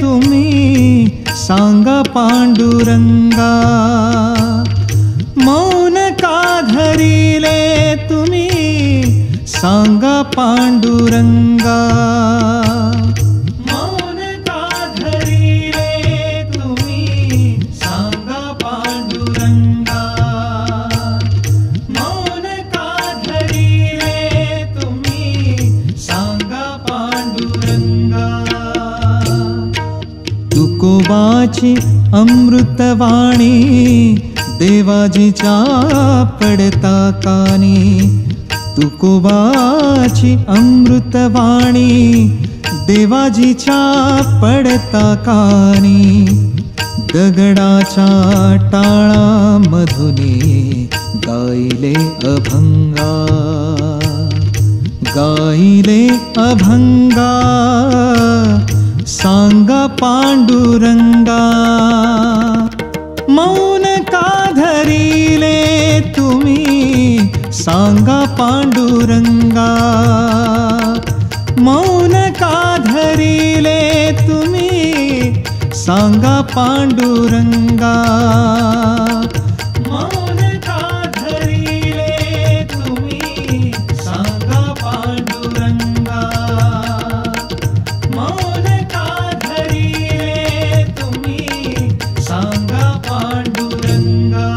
तुम्ही सांगा पांडुरंगा, मौन का धरिले तुम्ही सांगा पांडुरंगा, मौन का धरिले तुम्ही सांगा पांडुरंगा, मौन का धरिले तुम्ही सांगा पांडुरंगा. तुकोबाची अमृतवाणी देवाजीच्या पडता कानी, तुकोबाची अमृतवाणी देवाजीच्या पडता कानी. दगडाच्या टाळामधुनी गायले अभंगा, गायले अभंगा सांगा पांडुरंगा. मौन का धरिले तुम्ही सांगा पांडुरंगा, मौन का धरिले तुम्ही सांगा पांडुरंगा, मौन का धरिले तुम्ही सांगा पांडुरंगा, मौन का धरिले तुम्ही सांगा पांडुरंगा.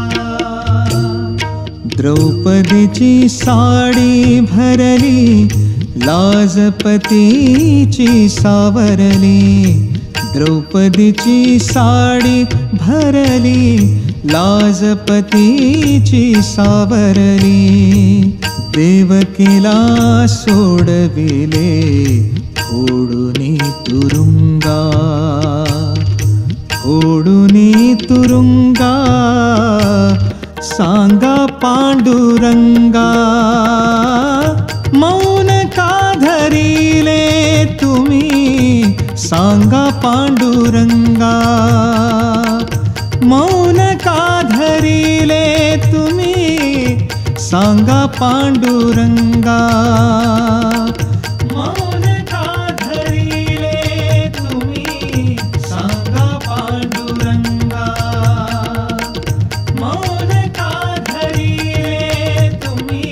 द्रौपदीची साडी भरली लाजपतीची सावरली, द्रौपदीची साडी भरली लाजपतीची सावरली. देवकीला सोडविले फोडूनी तुरुंगा, फोडूनी तुरुंगा सांगा पांडुरंगा. मौन का धरिले तुम्ही सांगा पांडुरंगा, मौन का धरिले तुम्ही सांगा पांडुरंगा, मौन का धरिले तुम्ही सांगा पांडुरंगा, मौन का धरिले तुम्ही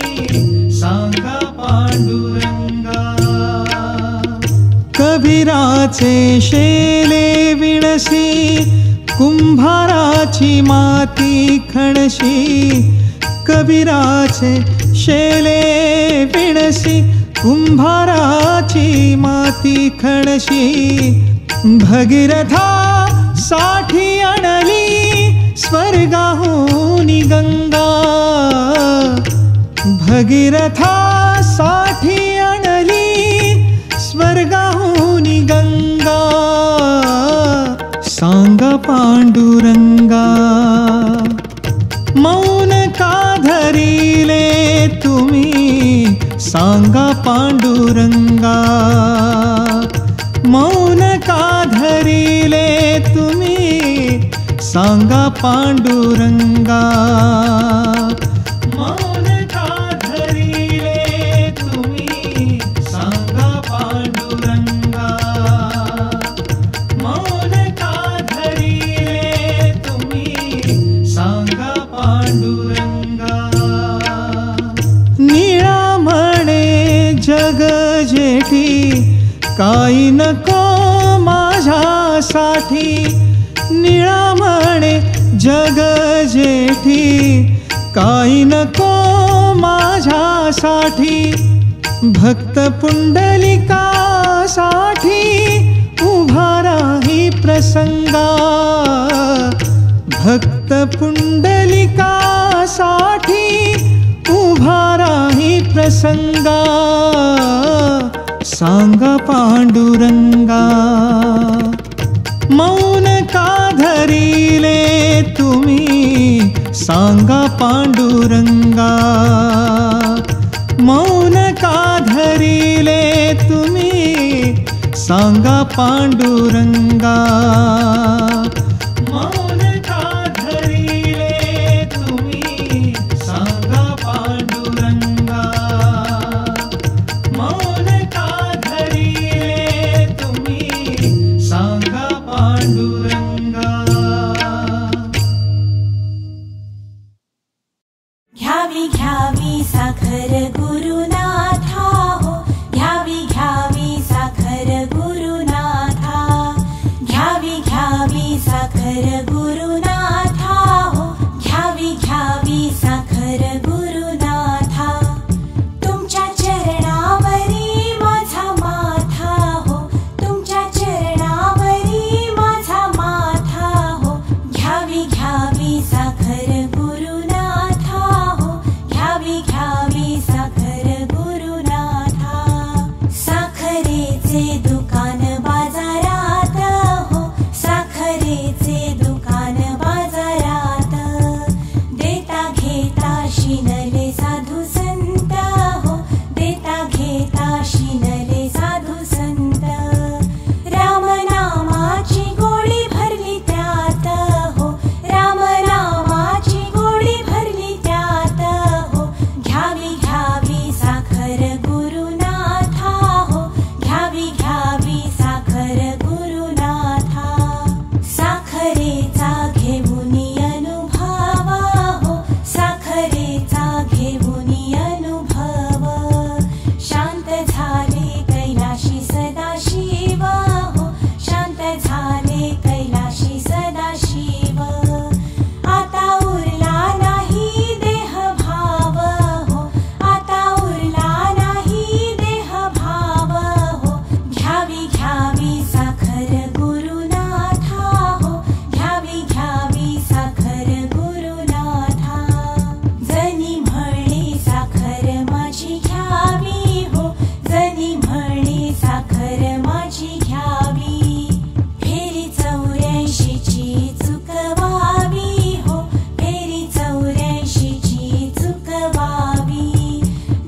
सांगा पांडुरंगा. कबीराचे शेले विणसी कुंभाराची माती खणशी, कबीराचे शेले विणसी कुंभाराची माती खणशी. भगीरथा साठी आणली स्वर्गाहूनी गंगा, भगीरथा साठी आणली स्वर्गाहूनी गंगा सांगा पांडुरंगा. मौन का धरिले तुम्ही सांगा पांडुरंगा, मौन का धरिले तुम्ही सांगा पांडुरंगा, मौन का धरिले तुम्ही सांगा पांडुरंगा, मौन का धरिले तुम्ही सांगा पांडुरंगा. निळा म्हणे जग जेठी काही नको माझ्यासाठी, निळा म्हणे जग जेठी काही नको माझ्यासाठी. भक्त पुंडलिकासाठी उभा राही प्रसंगा, भक्त पुंडलिकासाठी उभा राही प्रसंगा सांगा पांडुरंगा. मौन का धरिले तुम्ही सांगा पांडुरंगा, मौन का धरिले तुम्ही सांगा पांडुरंगा, मौन का धरिले तुम्ही सांगा पांडुरंगा, मौन का धरिले तुम्ही सांगा साखर गुरुनाथा हो, घ्यावी घ्यावी साखर गुरुनाथा, घ्यावी घ्यावी साखर गुरुनाथा हो, घ्यावी घ्यावी साखर गुरुनाथा. तुमच्या चरणावरी माझा माथा हो, तुमच्या चरणावरी माझा माथा हो, घ्यावी घ्यावी साखर गुरुनाथा हो, घ्यावी घ्यावी साखर गुरुनाथा. साखरेचे दुकान बाजारात हो, साखरेचे दुकान बाजारात, देता घेता शिनले साधू संत हो, देता घेता शिनले साधू संत. रामनामाची गोडी भरली त्यात हो, रामनामाची गोडी भरली त्यात हो, घ्यावी घ्यावी साखर गुरुनाथा हो, घ्यावी घ्यावी साखर गुरुनाथा. साखरेचा घेऊनी अनुभव हो, साखरेचा घेऊनी अनुभव, शांत झाले कैलाशी सदाशिव हो, शांत झाले कैलाशी सदाशिव. आता उरला नाही देह भाव हो, आता उरला नाही देह भाव हो, घ्यावी घ्यावी साखर गुरुनाथा हो, घ्यावी घ्यावी साखर गुरुनाथा. जनी म्हणे साखर माझी घ्यावी हो, जनी म्हणे साखर माझी घ्यावी, फेरी 84ची चुकवावी हो, फेरी 84ची चुकवावी.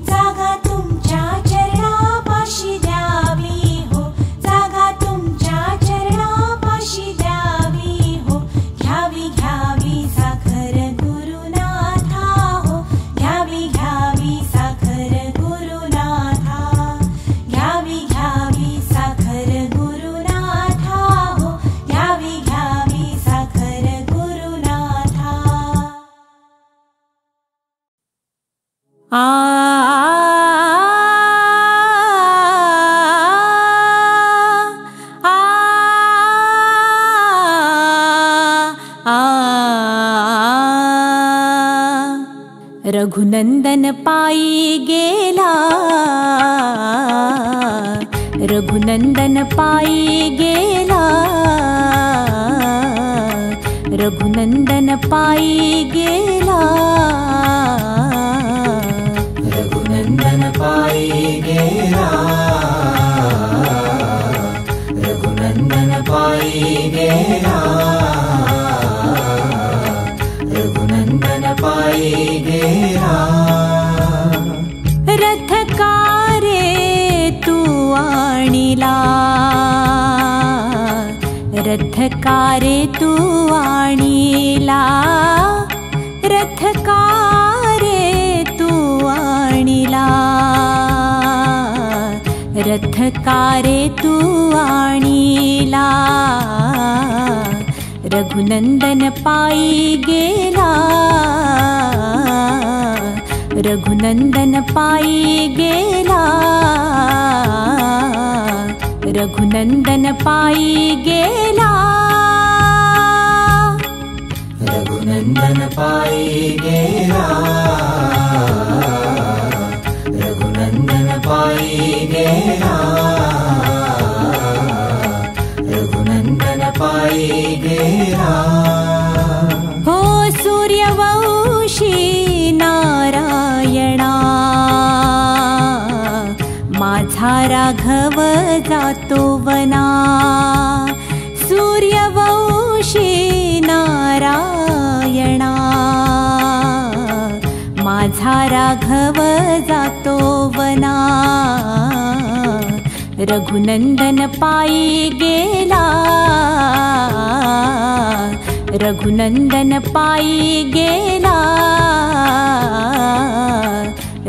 जागा तुमच्या चरणापाशी द्यावी हो, जागा तुमच्या चरणापाशी द्यावी हो, घ्यावी घ्यावी साखर गुरुनाथा हो, घ्यावी घ्यावी साखर गुरुनाथा, घ्यावी घ्यावी साखर गुरुनाथा हो, घ्यावी घ्यावी साखर गुरुनाथा. आ आ आ रघुनंदन पायी गेला, रघुनंदन पायी गेला, रघुनंदन पायी गेला, रघुनंदन पायी गेला, रघुनंदन पायी गेला, रघुनंदन पायी गेला. रथकारे तू आणिला, रथकारे तू आणिला, रथकारे तू आणिला, रथकारे तू आणिला, रघुनंदन पायी गेला, रघुनंदन पायी गेला, रघुनंदन पायी गेला, रघुनंदन पायी गेला, रघुनंदन पायी गेला, रघुनंदन पायी गेला. हो सूर्यवंशी नारायणा, माझा राघव जातो वना, सूर्यवंशी नारायणा, माझा राघव जातो वना, रघुनंदन पायी गेला, रघुनंदन पायी गेला,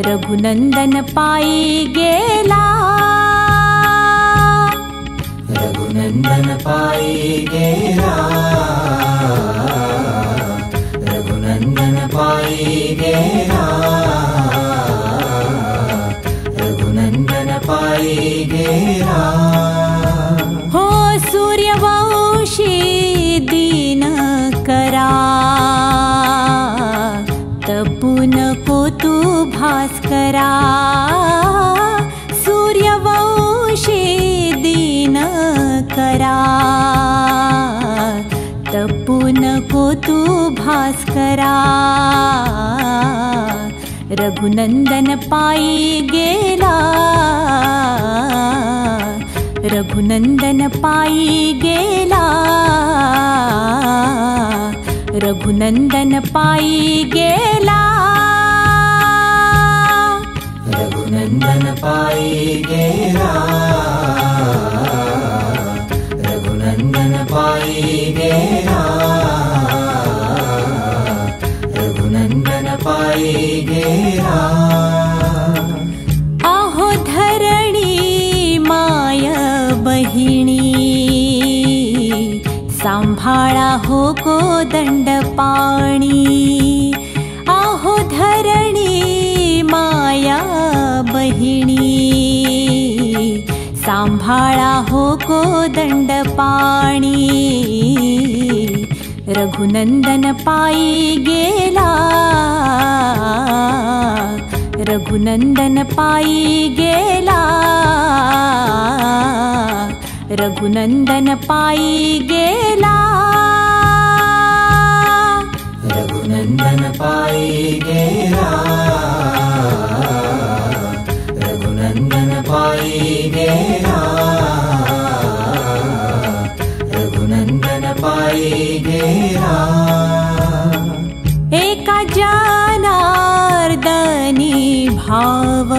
रघुनंदन पायी गेला, रघुनंदन पायी गेला, रघुनंदन पायी गेला, भास्करा सूर्यवंशी दीनकरा तपू नको तू भास्करा रघुनंदन पायी गेला रघुनंदन पायी गेला रघुनंदन पायी गेला रघुनंदन पायी गेला रघुनंदन पायी गेला रघुनंदन पायी गेला आहो धरणी माय बहिणी सांभाळा हो कोदंड पाणी आहो धरणी माया बहिणी सांभाळा हो कोदंड पाणी रघुनंदन पायी गेला रघुनंदन पायी गेला रघुनंदन पायी गेला रघुनंदन पायी गेला रघुनंदन पायी गेला रघुनंदन पायी गेला एका जनार्दनी भाव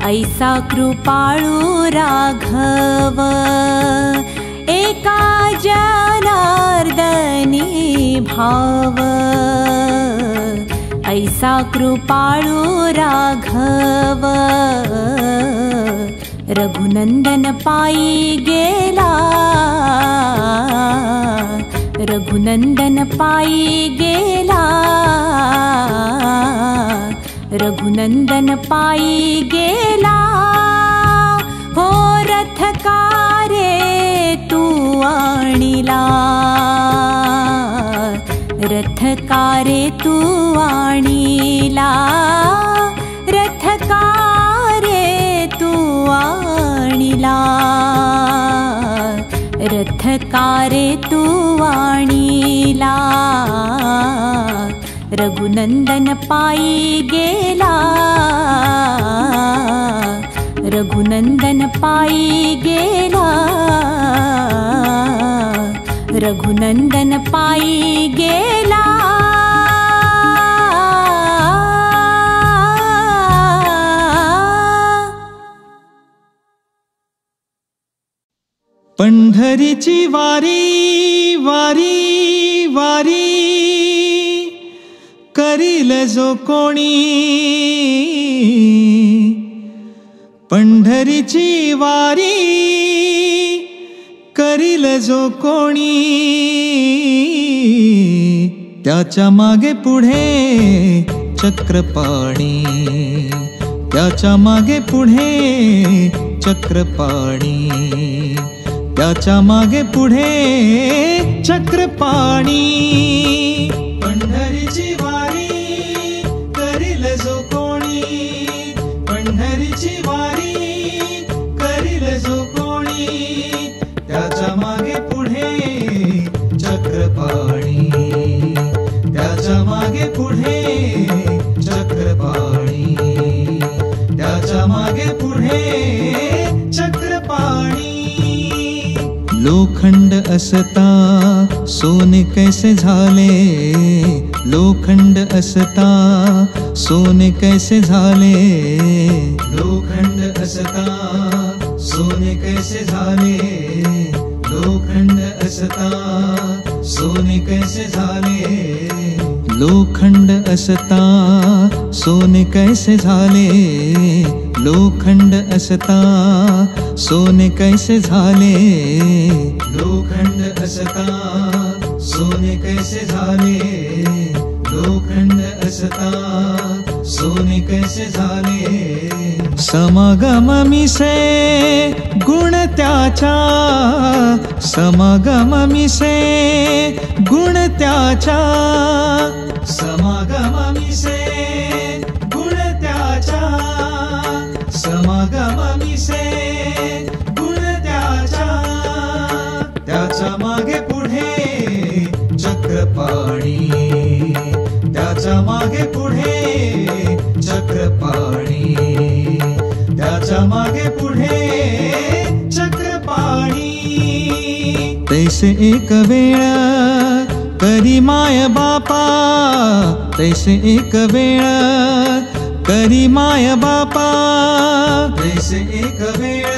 ऐसा कृपाळू राघव एका जनार्दनी भाव ऐसा कृपाळू राघव रघुनंदन पायी गेला रघुनंदन पायी गेला रघुनंदन पायी गेला हो रथकारे तू आणिला रथकारे तू आणिला रथकारे तू आणिला रथकारे तू आणिला रघुनंदन पायी गेला रघुनंदन पायी गेला रघुनंदन पायी गेला पंढरीची वारी वारी वारी करील जो कोणी पंढरीची वारी करील जो कोणी त्याच्या मागे पुढे चक्रपाणी त्याच्या मागे पुढे चक्रपाणी त्याच्या मागे पुढे चक्रपाणी पंढरीची वारी करील जो कोणी पंढरीची वारी करील जो कोणी त्याच्या मागे पुढे चक्रपाणी त्याच्या मागे पुढे चक्रपाणी त्याच्या मागे पुढे चक्रपाणी लोखंड असता सोने कैसे झाले लोखंड असता सोने कैसे झाले लोखंड असता सोने कैसे झाले लोखंड असता सोने कैसे झाले लोखंड असता सोने कैसे झाले लोखंड असता सोने कैसे झाले लोखंड असता सोने कैसे झाले लोखंड असता सोने कैसे झाले समागम मिसे गुण त्याचा समागम मिसे गुण त्याचा समागम मिसे मागे पुढे चक्रपाणी. तैसे एक वेळ करी माय बापा, तैसे एक वेळ करी माय बापा, तैसे एक वेळ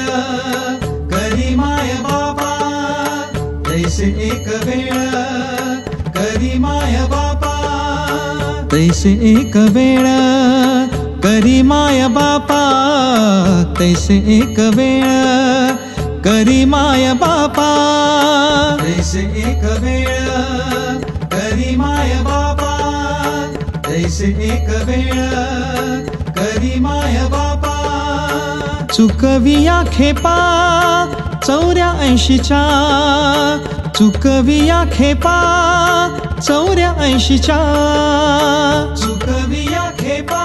करी माय बापा, तैसे एक वेळ करी माय बापा, तैसे एक वेळ करी माय बापा, तैसे एक वेळ करी माय बापा, तैसे एक वेळ करी माय बापा, तैसे एक वेळ करी माय बापा. चुकविया खेपा 84च्या, चुकविया खेपा 84च्या, चुकविया खेपा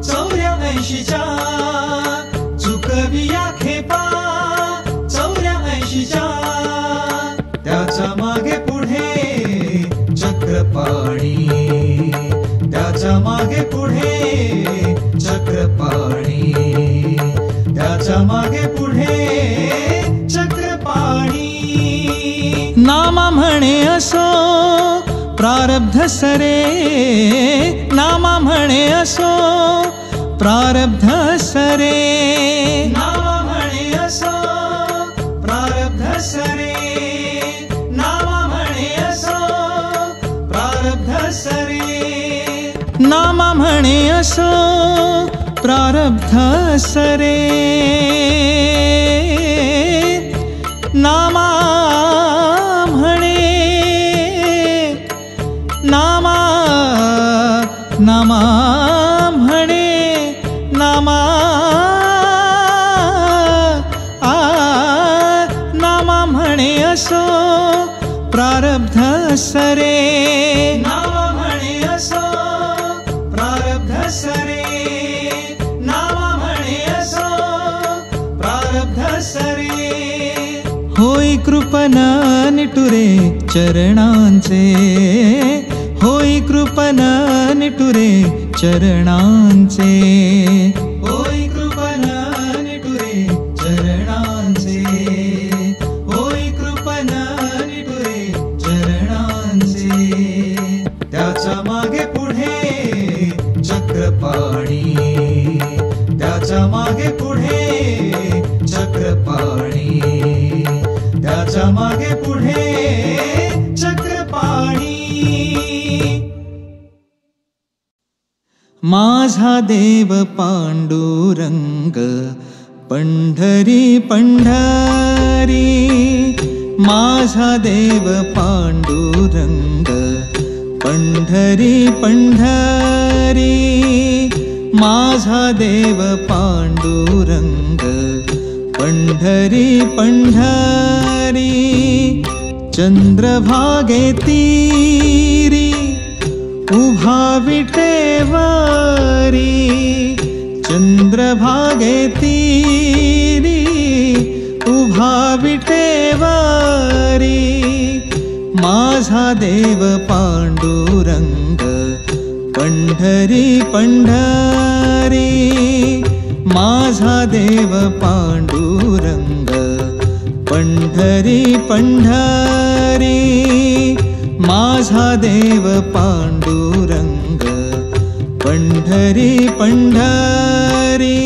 84च्या, चुकविया खेपा 84च्या. त्याच्या मागे पुढे चक्रपाणी, त्याच्या मागे पुढे चक्रपाणी, त्याच्या मागे पुढे चक्रपाणी. नामा म्हणे असो प्रारब्ध सरे, नामा म्हणे असो प्रारब्ध सरे, नामा म्हणे असो प्रारब्ध सरे, नामा म्हणे असो प्रारब्ध सरे, नामा म्हणे असो प्रारब्ध सरे, नामा म्हणे, नामा नामा म्हणे, नामा नामा म्हणे असो प्रारब्ध सरे, नामा म्हणे असो प्रारब्ध सरे, नामा म्हणे असो प्रारब्ध सरे. होई कृपण निटुरे चरणांचे, होई कृपण निटुरे चरणांचे, होई कृपण निटुरे चरणांचे, होई कृपण निटुरे चरणांचे. त्याच्या मागे पुढे चक्रपाणी, त्याच्या मागे पुढे चक्रपाणी, त्याच्या मागे पुढे चक्रपाणी. माझा देव पांडुरंग पंढरी पंढरी, माझा देव पांडुरंग पंढरी पंढरी, माझा देव पांडुरंग पंढरी पंढरी. चंद्रभागे तीरी उभा विटेवरी, चंद्रभागे तीरी उभा विटेवरी. माझा देव पांडुरंग पंढरी पंढरी, माझा देव पांडुरंग पंढरी पंढरी, माझा देव पांडुरंग पंढरी पंढरी.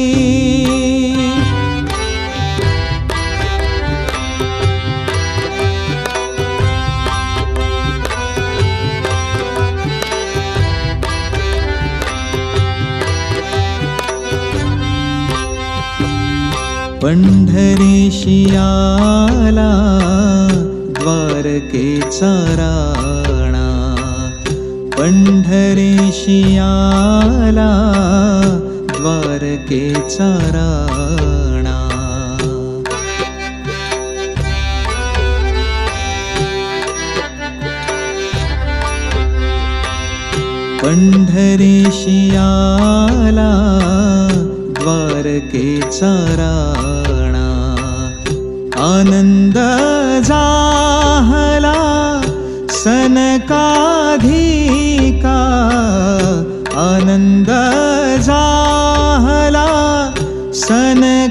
पंढरीशी आला द्वारकेचा राणा, पंढरीशी आला द्वारकेचा राणा. पंढरीशी आला द्वारकेचा राणा. आनंद झाला सनकाधिका, आनंद झाला सनकाधिका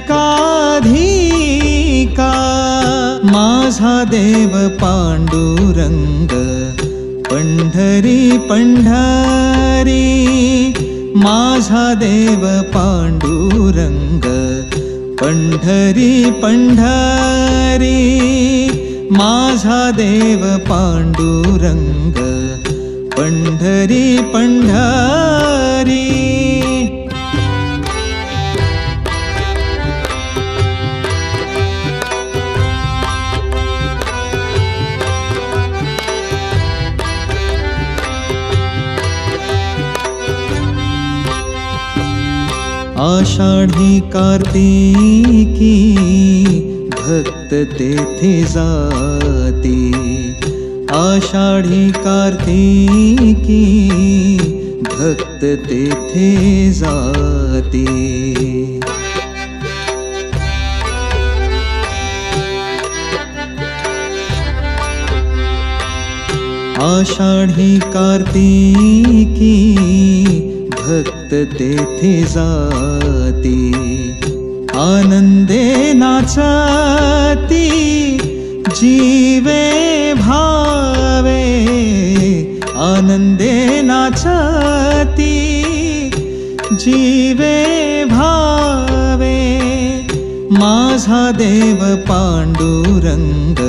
माझा देव पांडुरंग पंढरी पंढरी माझा देव पांडुरंग पंढरी पंढरी माझा देव पांडुरंग पंढरी पंढरी आषाढी कार्तिकी भक्त तेथे जाती आषाढी कार्तिकी भक्त तेथे जाती आषाढी कार्तिकी भक्त तेथे जाती आनंदे नाचती जीवे भावे आनंदे नाचती जीवे भावे माझा देव पांडुरंग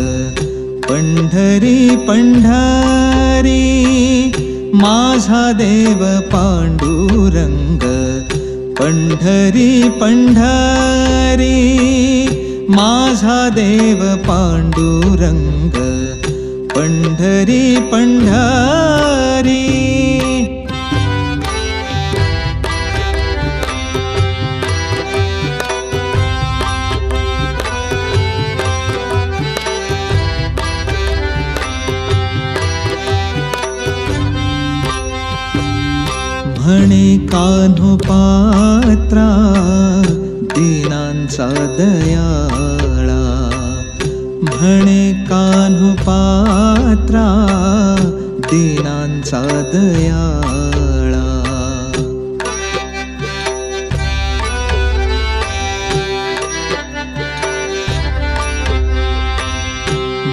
पंढरी पंढरी माझा देव पांडुरंग पंढरी पंढरी माझा देव पांडुरंग पंढरी पंढरी म्हणे कान्होपात्रा दीनांचा दयाळा म्हणे कान्होपात्रा दीनांचा दयाळा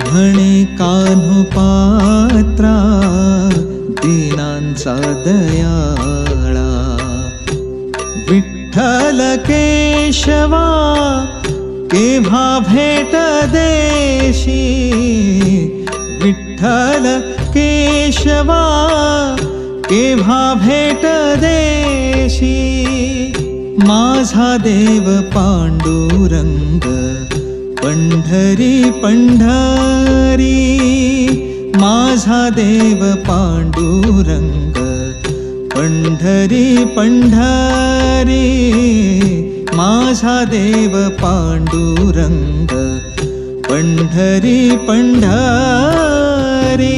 म्हणे कान्होपात्रा दीनांचा दयाळा विठ्ठल केशवा केव्हा भेट देशी विठ्ठल केशवा केव्हा भेट देशी माझा देव पांडुरंग पंढरी पंढरी माझा देव पांडुरंग पंढरी पंढरी माझा देव पांडुरंग पंढरी पंढरी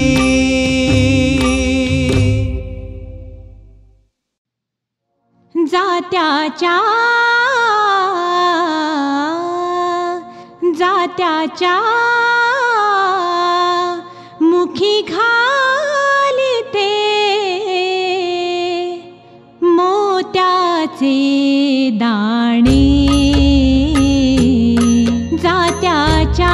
जात्याच्या जात्याच्या मुखी घालिते मोत्याचे दाणे जात्याच्या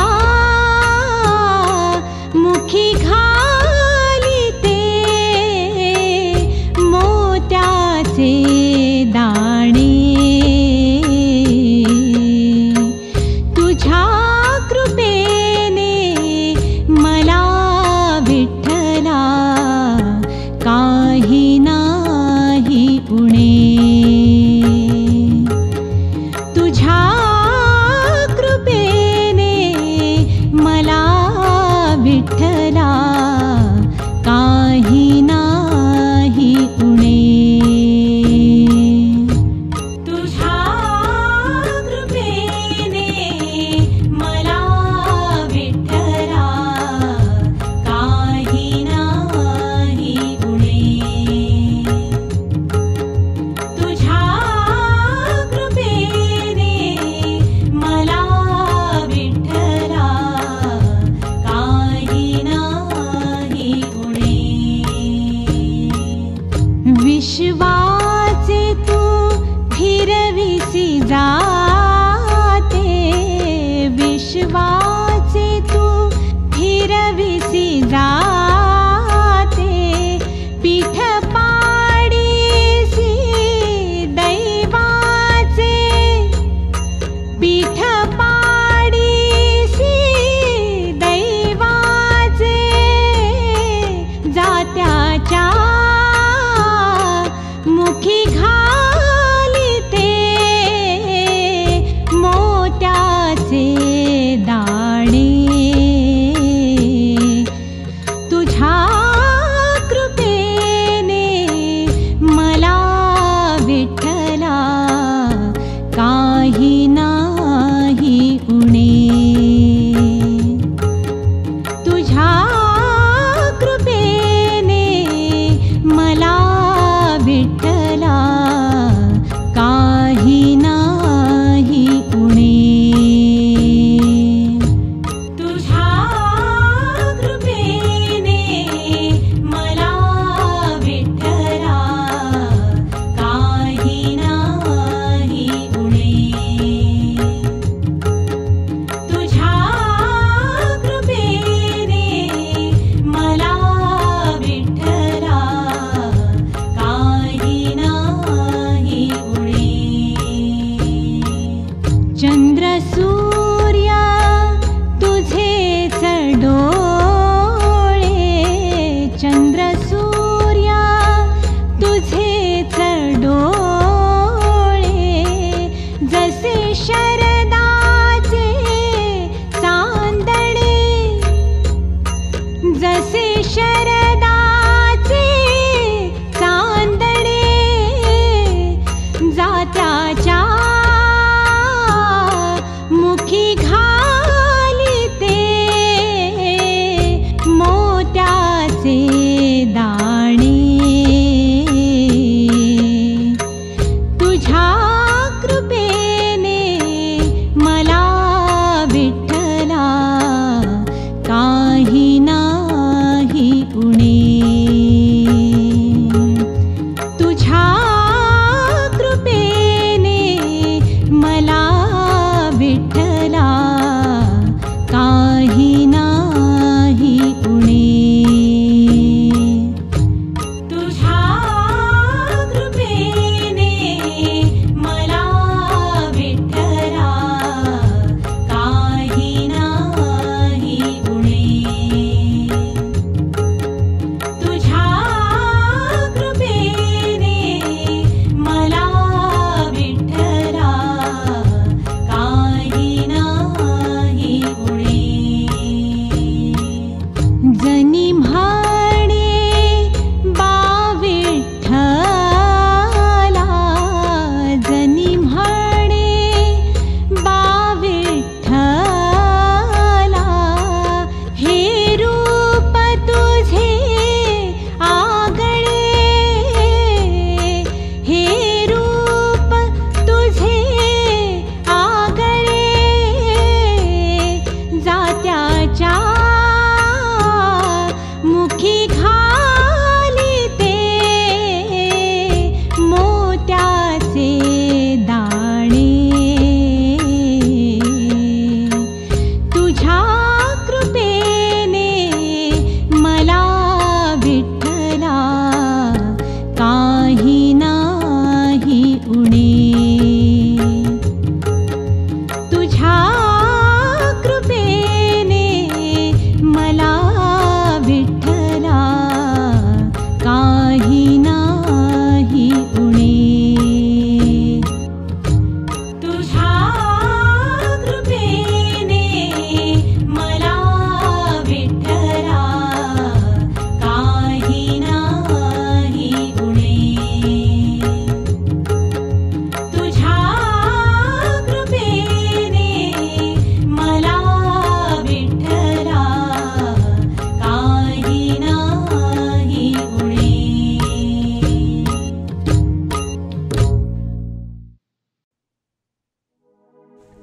मुखी घालिते मोत्याचे दाणे तुझ्या कृपेने मला विठ्ठला काही नाही उणे तुझ्या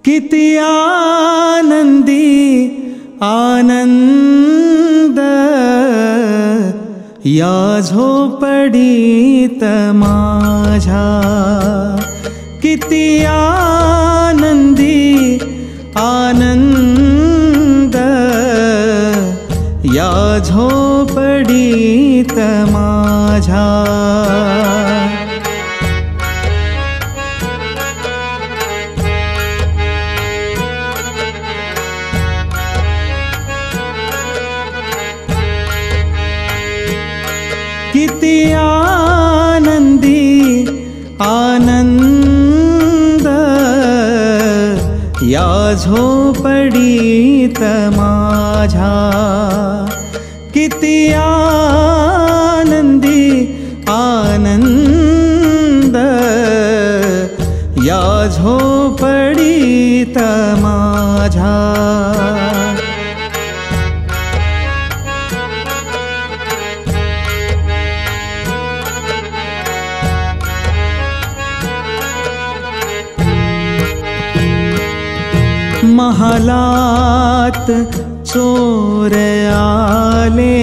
किती आनंदी आनंद या झोपडीत माझ्या, किती आनंदी आनंद या झोपडीत माझ्या. किती आनंदी आनंद या झोपडीत माझ्या, किती आनंदी आनंद या झोपडीत माझ्या. महालात चोर आले,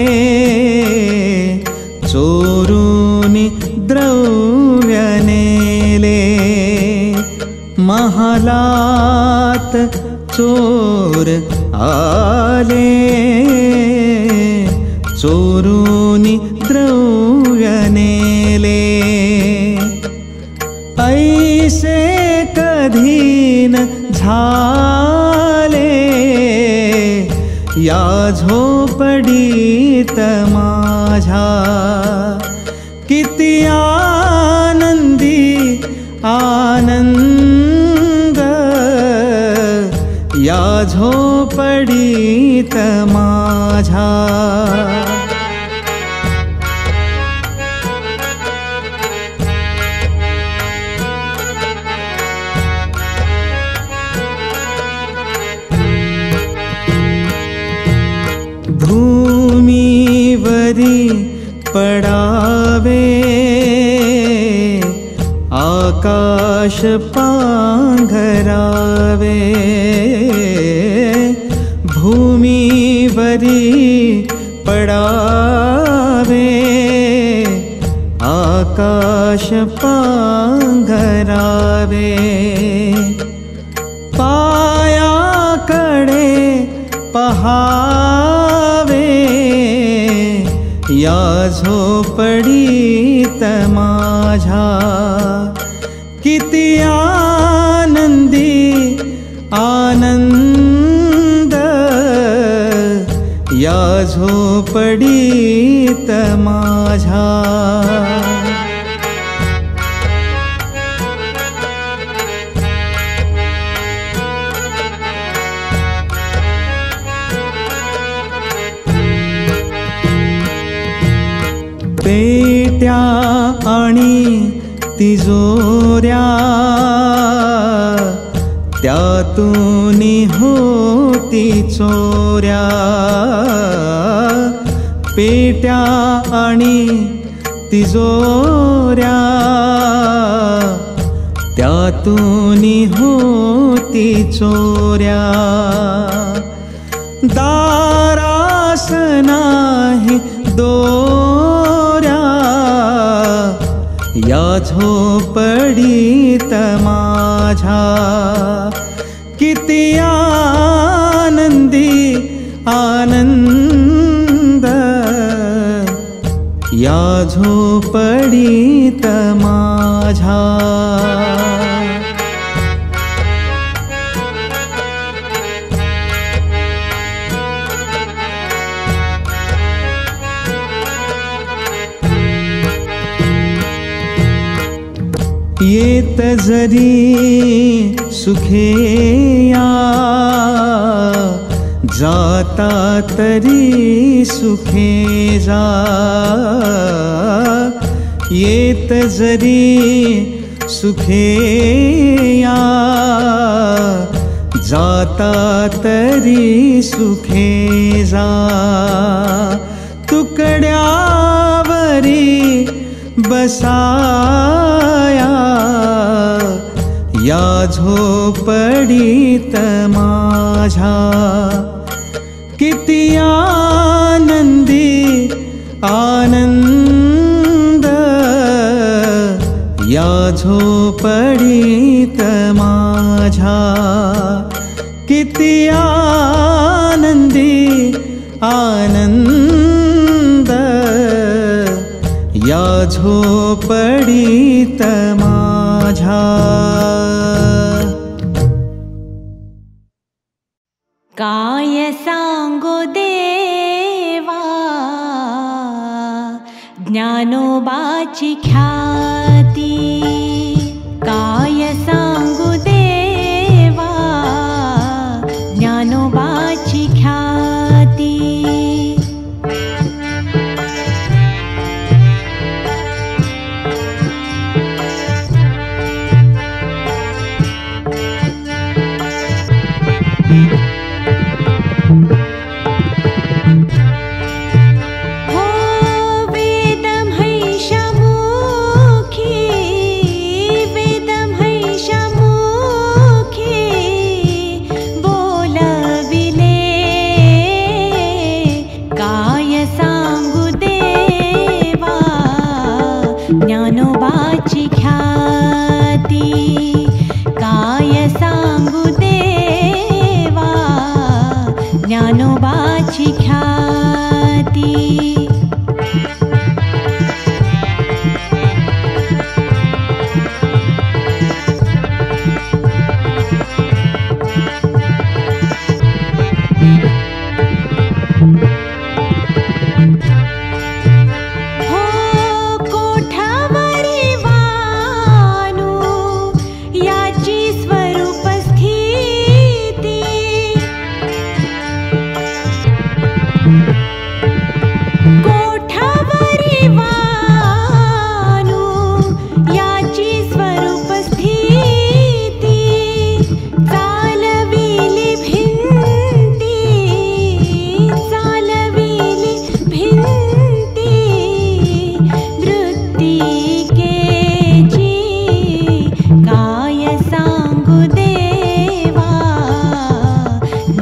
चोरूनी द्रव्य नेले. महालात चोर आले, चोरूनी द्रव्य नेले. ऐसे कधी न झाले या झोपडीत माझ्या, किती आनंदी आनंद या झोपडीत माझ्या. भूमीवरी पडावे आकाश पांघरावे. भूमीवरी पडावे आकाश पांघरावे. पायाकडे पहावे या झोपडीत माझ्या, किती आनंदी आनंद या झोपडीत माझ्या. पेट्या आणि तिजोऱ्या त्यातून होती चोऱ्या. पेट्या आणि तिजोऱ्या त्यातून होती चोऱ्या. दारास नाही दोऱ्या या झोपडीत माझ्या, किती आनंदी आनंद या झोपडीत माझ्या. येत जरी सुखे या जाता तरी सुखे जा. येत जरी सुखे या जाता तरी सुखे जा. तुकड्यावरी बसाया या झोपडीत माझ्या किती आनंदी आनंद, या झोपडीत माझ्या किती आनंदी आनंद, या झोपडीत माझ्या. काय सांगो देवा ज्ञानोबाची ख्याती, काय सांगो देवा ज्ञानोबाची ख्याती. ज्ञानोबाची ख्याती, काय सांगू देवा ज्ञानोबाची ख्याती.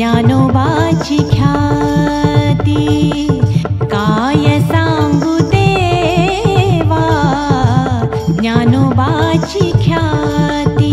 ज्ञानोबाची ख्याती, काय सांगू देवा ज्ञानोबाची ख्याती.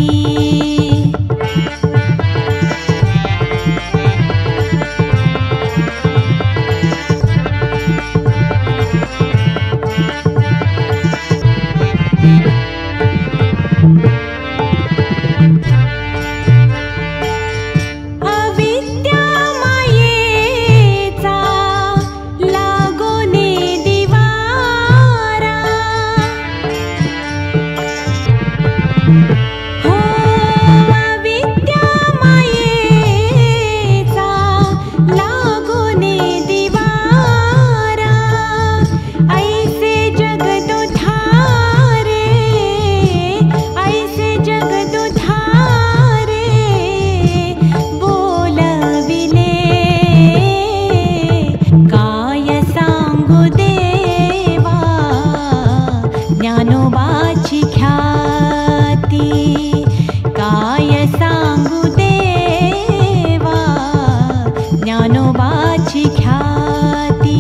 ज्ञानोबाची ख्याती, काय सांगू देवा ज्ञानोबाची ख्याती.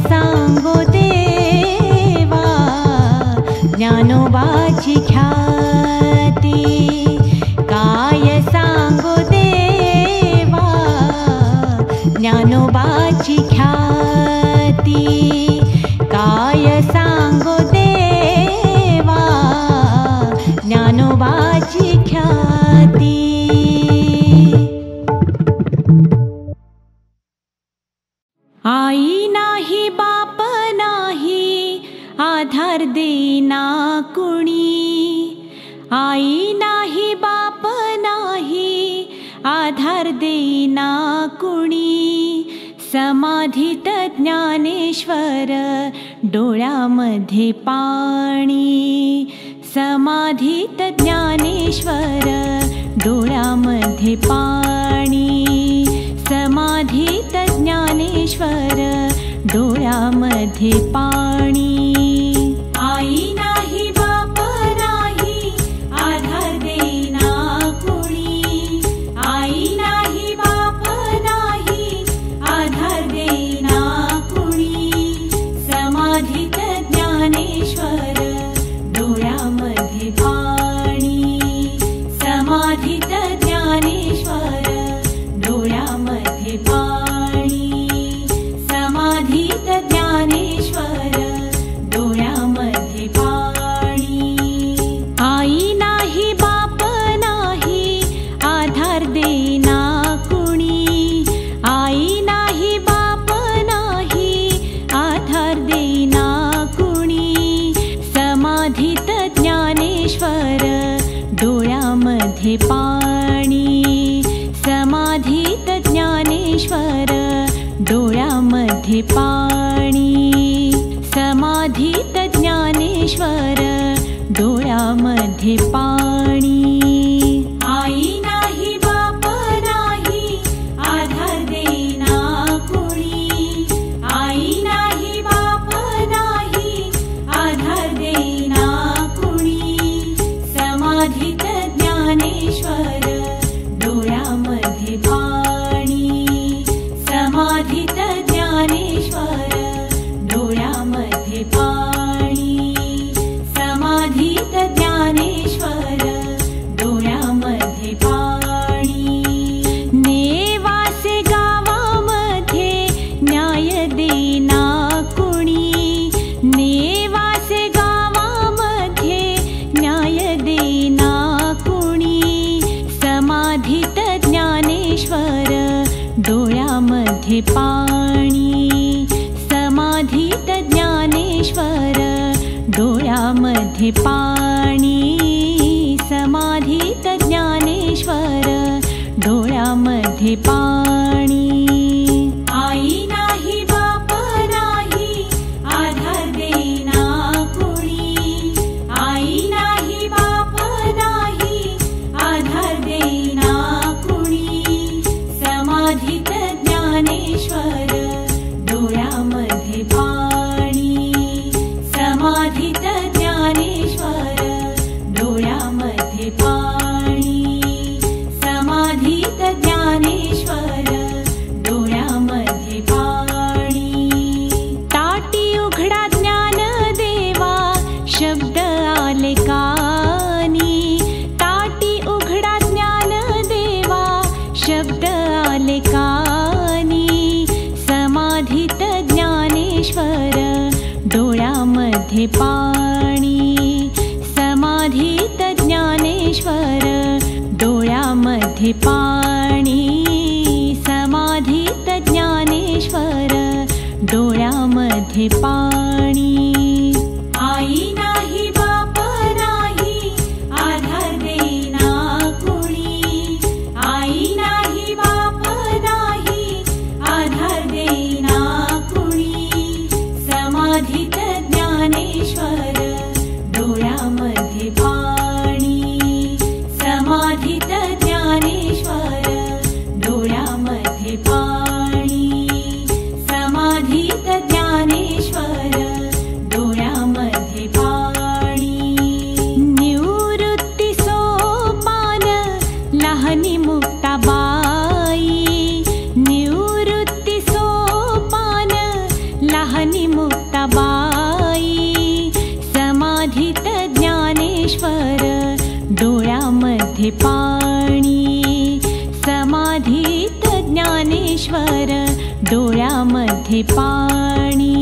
सांगो देवा, ज्ञानोबाची ख्याती काय सांगो देवा, ज्ञानोबाची ख्याती काय सांगो देवा, ज्ञानोबाची ख्याती. आई नाही बाप नाही आधार देना कुणी, आई नाही बाप नाही आधार देना कुणी, समाधीत ज्ञानेश्वर डोळ्यामध्ये पाणी, समाधीत ज्ञानेश्वर डोळ्यामध्ये पाणी, समाधीत ज्ञानेश्वर डोळ्यामध्ये पाणी. आई नाही बाप नाही आधार देना कुणी, आई नाही बाप नाही आधार देना कुणी, समाधीत ज्ञानेश्वर डोळ्यामध्ये पाणी, समाधीत ज्ञानेश्वर डोळ्यामध्ये पाणी, समाधीत ज्ञानेश्वर डोळ्यामध्ये पाणी. आई नाही बाप नाही आधार देना कुणी, आई नाही बाप नाही आधार देना कुणी, समाधीत ज्ञानेश्वर डोळ्यामध्ये पाणी, समाधीत ज्ञानेश्वर डोळ्यामध्ये पाणी, समाधीत ज्ञानेश्वर डोळ्यामध्ये पाणी. आई नाही बाप नाही आधार देना कुणी, आई नाही बाप नाही आधार देना कुणी, समाधीत ज्ञानेश्वर डोळ्यामध्ये पाणी, समाधीत ज्ञानेश्वर डोळ्यामध्ये पाणी, समाधीत ज्ञानेश्वर डोळ्यामध्ये पाणी. नेवासे गावामध्ये न्याय देना कुणी, नेवासे गावामध्ये न्याय देना कुणी, समाधीत ज्ञानेश्वर डोळ्यामध्ये पाणी, समाधीत ज्ञानेश्वर डोळ्यामध्ये पाणी, समाधीत ज्ञानेश्वर डोळ्यामध्ये पाणी. आई नाही बाप नाही आधार देना कुणी, आई नाही बाप नाही आधार देना कुणी, समाधीत ज्ञानेश्वर डोळ्यामध्ये पाणी, समाधीत ज्ञानेश्वर डोळ्यामध्ये पाणी, समाधीत ज्ञानेश्वर डोळ्यामध्ये पाणी. ताटी उघडा ज्ञान देवा शब्द आले कानी, ताटी उघडा ज्ञान देवा शब्द आले कानी, समाधीत ज्ञानेश्वर डोळ्यामध्ये पाणी, समाधीत ज्ञानेश्वर डोळ्यामध्ये पाणी, समाधीत ज्ञानेश्वर डोळ्यामध्ये पाणी. आई नाही बाप नाही आधार देना कुणी, आई नाही बाप नाही आधार देना कुणी, समाधीत ज्ञानेश्वर डोळ्यामध्ये पाणी, समाधीत ज्ञानेश्वर डोळ्यामध्ये पाणी, समाधीत ज्ञानेश्वर मुक्ताबाई, समाधीत ज्ञानेश्वर डोळ्यामध्ये पाणी, समाधीत ज्ञानेश्वर डोळ्यामध्ये पाणी,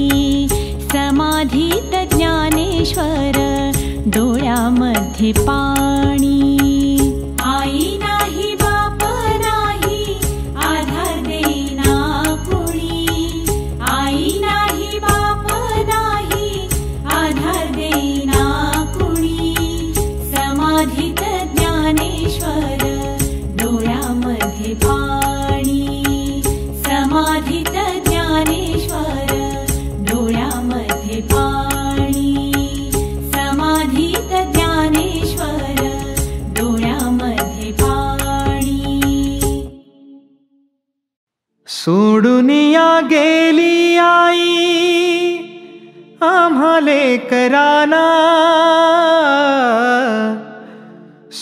समाधीत ज्ञानेश्वर डोळ्यामध्ये पाणी. आई नाही बाप नाही आधार देईना कुणी, आई नाही बाप नाही आधार देईना कुणी, समाधीत ज्ञानेश्वर डोळ्यामध्ये पाणी, समाधीत ज्ञानेश्वर डोळ्यामध्ये पाणी, समाधीत ज्ञानेश्वर डोळ्यामध्ये पाणी. सोडूनिया गेली आई आम्हा लेकरांना,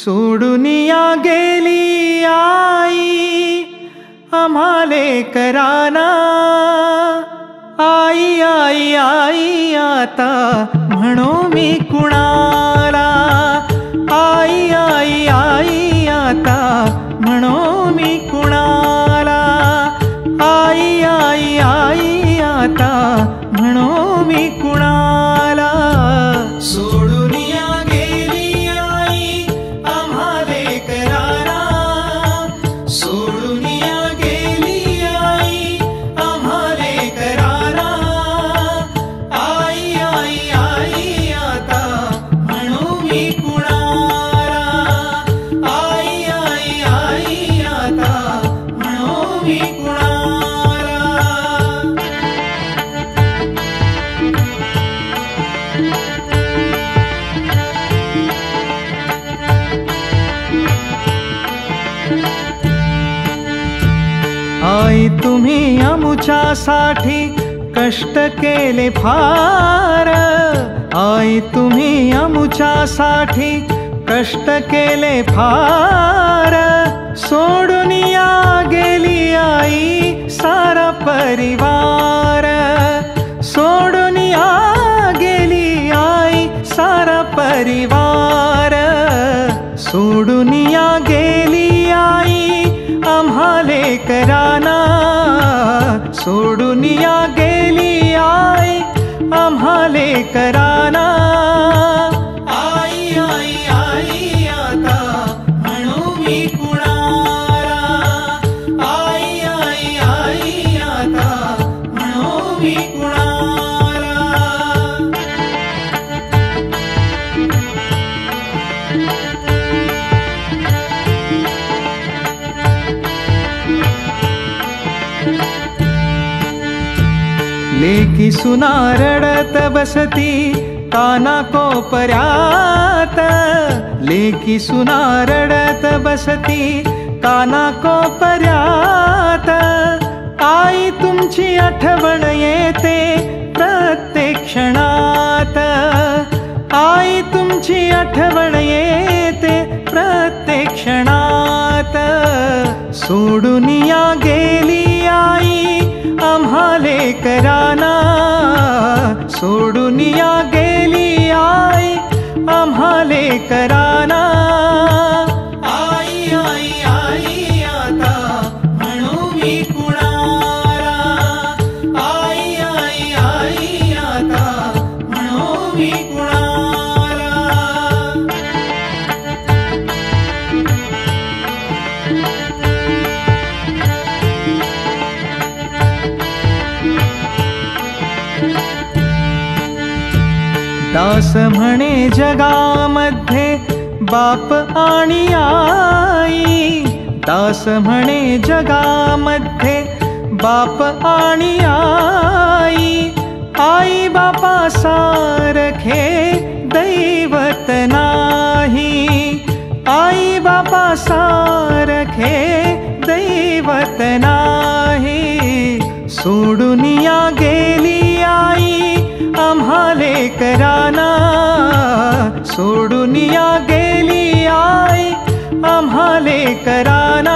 सोडूनिया गेली आई आम्हा लेकरांना. आई आई आई आता म्हणो मी कुणाला, आई आई आई आता म्हणो मी कुणाला, आई आई आई आता म्हणो मी कुणाला. सोडूनिया गेली आई आम्हा लेकरांना, सोडूनिया गेली आई आम्हा लेकरांना. आई आई आई आता म्हणो मी कुणाला, आई आई आई आता म्हणो मी कुणाला. आई तुम्ही आमुच्यासाठी कष्ट केले फार, आई तुम्ही आमुच्यासाठी कष्ट केले फार. सोडूनिया गेली आई सारा परिवार, सोडूनिया गेली आई सारा परिवार. सोडूनिया गेली आई आम्हा लेकरांना, सोडूनिया गेली आई आम्हा लेकरांना. आई आई आई आता म्हणो मी कुणाला, आई आई आई आता म्हणो मी कुणाला. लेकी सुना रडत बसती काना कोपऱ्यात, लेकी सुना रडत बसती काना कोपऱ्यात. आई तुमची आठवण येते प्रत्येक क्षणात, आई तुमची आठवण येते प्रत्येक क्षणात. सोडूनिया गेली आई आम्हा लेकरांना, सोडूनिया गेली आई आम्हा लेकरांना. आई आई आई आता म्हणो मी कुणाला, आई आई आई आता म्हणो मी कुणाला. दास म्हणे जगामध्ये बाप आणि आई, दास म्हणे जगामध्ये बाप आणि आई. आई बापा सारखे दैवत नाही, आई बापा सारखे दैवत नाही. सोडूनिया गेली आई आम्हा लेकरांना, सोडूनिया गेली आई आम्हा लेकरांना.